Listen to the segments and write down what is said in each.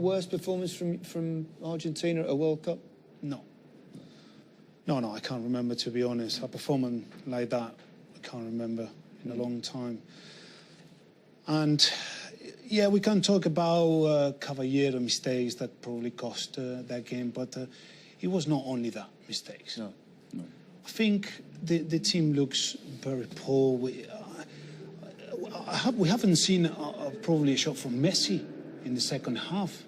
worst performance from Argentina at a World Cup? No. No, I can't remember, to be honest. A performance like that, I can't remember in a long time. And yeah, we can talk about Caballero mistakes that probably cost that game, but it was not only that mistakes. No. I think the team looks very poor. We haven't seen probably a shot from Messi in the second half,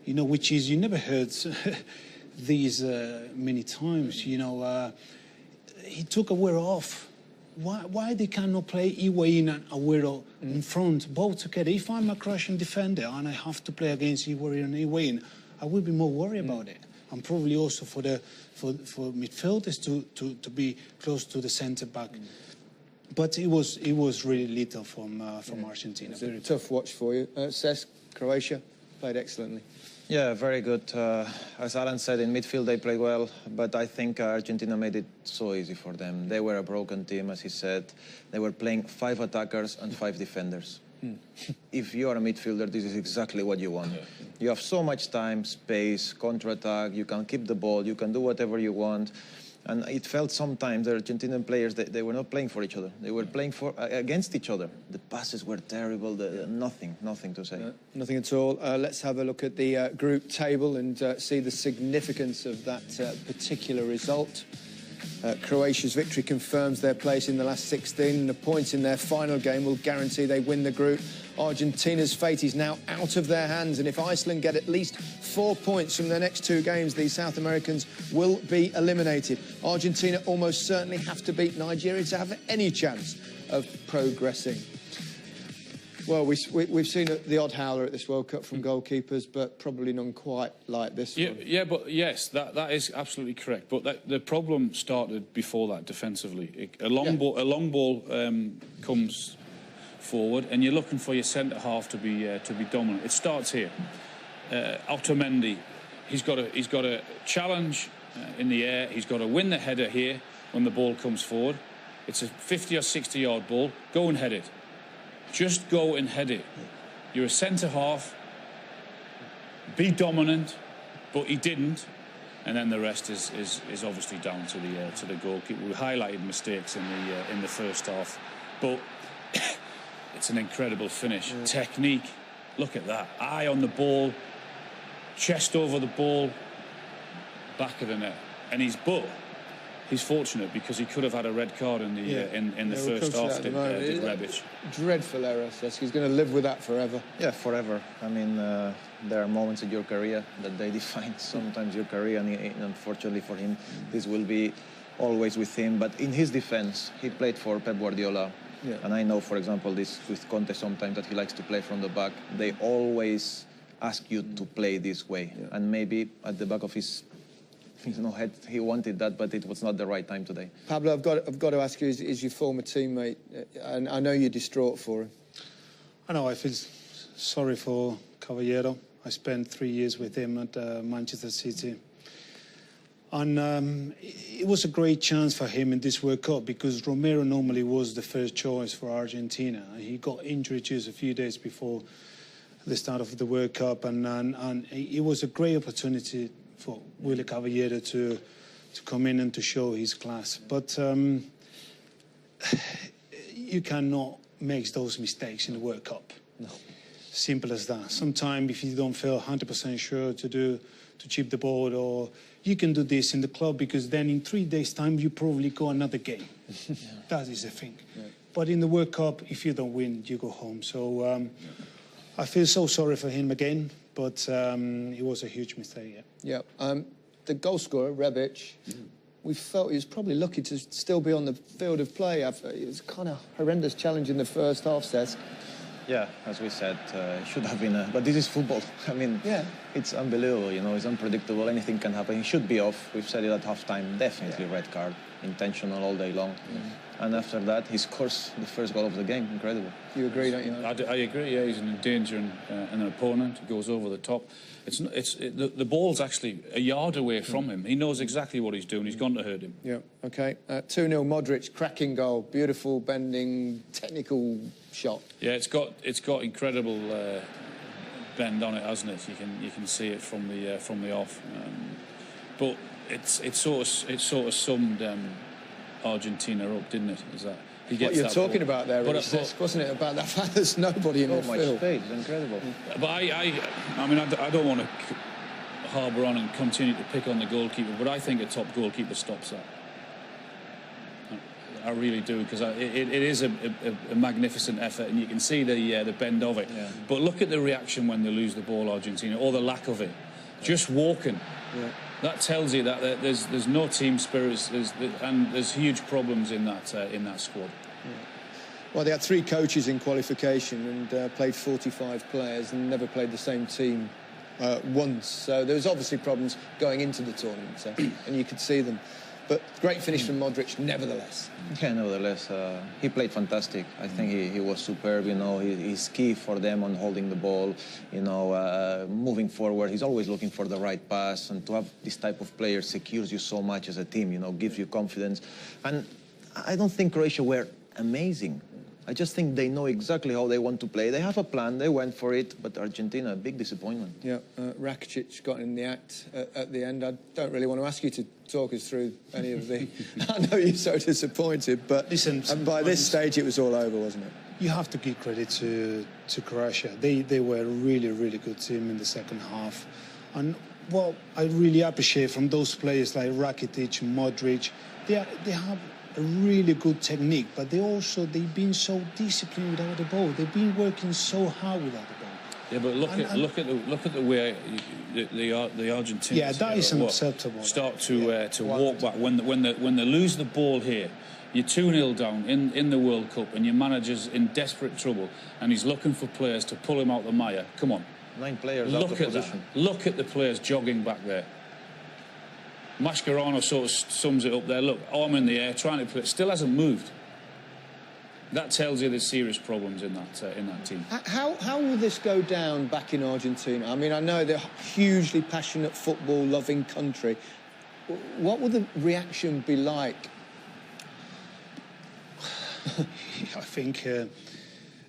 you know, which is, you never heard these many times, you know. He took Agüero off. Why they cannot play Higuaín and Agüero in front, both together? If I'm a Croatian defender and I have to play against Higuaín, I will be more worried about it. And probably also for midfielders to be close to the centre back. But it was really little from Argentina. It's a tough watch for you. Cesc, Croatia played excellently. Yeah, very good. As Alan said, in midfield they played well, but I think Argentina made it so easy for them. They were a broken team, as he said. They were playing 5 attackers and 5 defenders. If you are a midfielder, this is exactly what you want. You have so much time, space, counter-attack, you can keep the ball, you can do whatever you want. And it felt sometimes the Argentinian players, they were not playing for each other. They were playing against each other. The passes were terrible, nothing to say. Nothing at all. Let's have a look at the group table and see the significance of that particular result. Croatia's victory confirms their place in the last 16, and a point in their final game will guarantee they win the group. Argentina's fate is now out of their hands, and if Iceland get at least 4 points from their next 2 games, the South Americans will be eliminated. Argentina almost certainly have to beat Nigeria to have any chance of progressing. Well, we've seen the odd howler at this World Cup from goalkeepers, but probably none quite like this one. Yeah, but yes, that is absolutely correct. But the problem started before that defensively. A long ball comes forward, and you're looking for your centre half to be dominant. It starts here. Otamendi, he's got a challenge in the air. He's got to win the header here when the ball comes forward. It's a 50 or 60 yard ball. Go and head it. Just go and head it. You're a centre half. Be dominant, but he didn't. And then the rest is obviously down to the goalkeeper. We highlighted mistakes in the first half, but it's an incredible finish. Technique. Look at that. Eye on the ball, chest over the ball, back of the net, and he's fortunate because he could have had a red card in the first half. Did Rebic. Dreadful error, Cesc. He's going to live with that forever. Yeah, forever. I mean, there are moments in your career that they define sometimes your career, and unfortunately for him, this will be always with him. But in his defense, he played for Pep Guardiola. Yeah. And I know, for example, this with Conte sometimes that he likes to play from the back. They always ask you to play this way. Yeah. And maybe at the back of his head, he wanted that, but it was not the right time today. Pablo, I've got to ask you, is your former teammate, and I know you're distraught for him. I know, I feel sorry for Caballero. I spent 3 years with him at Manchester City. And it was a great chance for him in this World Cup because Romero normally was the first choice for Argentina. He got injured just a few days before the start of the World Cup, and it was a great opportunity for Willy Caballero to come in and to show his class. But you cannot make those mistakes in the World Cup. No. Simple as that. Sometimes if you don't feel 100% sure to chip the ball, or you can do this in the club because then in 3 days' time you probably go another game. Yeah. That is the thing. Yeah. But in the World Cup, if you don't win, you go home. So I feel so sorry for him again, but it was a huge mistake. Yeah. The goal scorer, Rebic, we felt he was probably lucky to still be on the field of play. It was kind of horrendous challenge in the first half, Cesc. Yeah, as we said, it should have been but this is football. I mean, it's unbelievable, you know, it's unpredictable, anything can happen. He should be off. We've said it at half-time, definitely red card, intentional all day long. And after that, he scores the first goal of the game. Incredible. You agree, don't you? I agree, yeah, he's endangering an opponent. He goes over the top. The ball's actually a yard away from him. He knows exactly what he's doing. He's gone to hurt him. Yeah, OK. 2-0 Modric, cracking goal. Beautiful, bending, technical shot. Yeah, it's got incredible bend on it, hasn't it? You can see it from the off. But it sort of summed Argentina up, didn't it? Is that he gets what you're that talking ball. about there, wasn't it? About that fact there's nobody in So the much field. space, it's incredible. But I mean, I don't want to harbour on and continue to pick on the goalkeeper, but I think a top goalkeeper stops that. I really do, because it is a magnificent effort, and you can see the bend of it. Yeah. But look at the reaction when they lose the ball, Argentina, or the lack of it. Just walking. Yeah. That tells you that there's no team spirit, and there's huge problems in that squad. Yeah. Well, they had 3 coaches in qualification and played 45 players and never played the same team once. So there was obviously problems going into the tournament, and you could see them. But great finish from Modric, nevertheless. Yeah, nevertheless, he played fantastic. I think he was superb. You know, he's key for them on holding the ball. You know, moving forward. He's always looking for the right pass, and to have this type of player secures you so much as a team. You know, gives you confidence. And I don't think Croatia were amazing. I just think they know exactly how they want to play. They have a plan. They went for it. But Argentina, a big disappointment. Yeah, Rakitic got in the act at the end. I don't really want to ask you to talk us through any of the... I know you're so disappointed, but Listen, by this stage it was all over, wasn't it? You have to give credit to Croatia. They were a really, really good team in the second half. And what I really appreciate from those players like Rakitic, Modric, they have a really good technique, but they've been so disciplined without the ball. They've been working so hard without the ball. Yeah, but look at the way the Argentinians. Yeah, that is unacceptable. Start to walk back when they lose the ball here. You're 2-0 down in the World Cup, and your manager's in desperate trouble, and he's looking for players to pull him out the mire. Come on, 9 players out of position. Look at the players jogging back there. Mascherano sort of sums it up there. Look, arm in the air, trying to play. Still hasn't moved. That tells you there's serious problems in that team. How will this go down back in Argentina? I mean, I know they're a hugely passionate, football-loving country. What will the reaction be like? I think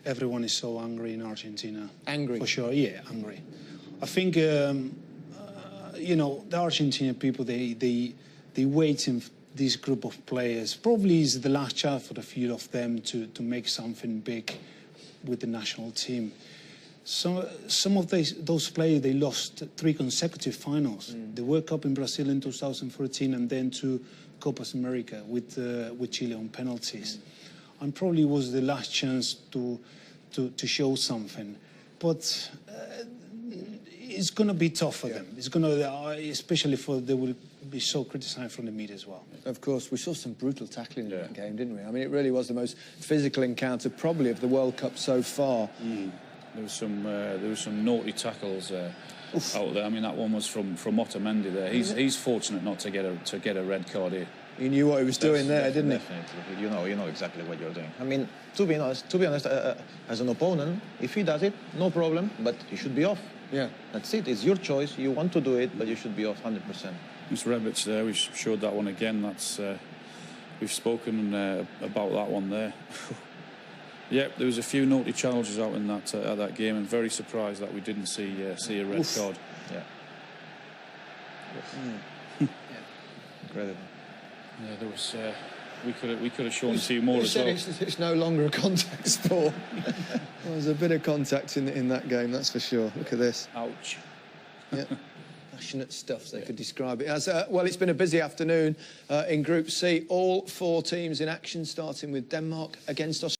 everyone is so angry in Argentina. Angry? For sure, yeah, angry. I think, you know, the Argentinian people, they waiting for this group of players. Probably is the last chance for a few of them to make something big with the national team. So some of those players, they lost 3 consecutive finals. The World Cup in Brazil in 2014, and then 2 Copas America with Chile on penalties. And probably was the last chance to show something. But it's going to be tough for them. It's going to, especially they will be so criticised from the media as well. Of course, we saw some brutal tackling in that game, didn't we? I mean, it really was the most physical encounter probably of the World Cup so far. There was some naughty tackles out there. I mean, that one was from Otamendi there. He's fortunate not to get a red card here. He knew what he was doing there, didn't he? Definitely. You know exactly what you're doing. I mean, to be honest, as an opponent, if he does it, no problem, but he should be off. Yeah. That's it. It's your choice. You want to do it, but you should be off 100%. Mr. Rebic there, we showed that one again. That's we've spoken about that one there. Yep, there was a few naughty challenges out in that game, and very surprised that we didn't see a red card. Yeah. Incredible. Yeah, there was. We could have shown a few more as well. It's no longer a contact sport. There was a bit of contact in that game, that's for sure. Look at this. Ouch. Yeah. Passionate stuff, they could describe it as. Well, it's been a busy afternoon in Group C. All 4 teams in action, starting with Denmark against Australia.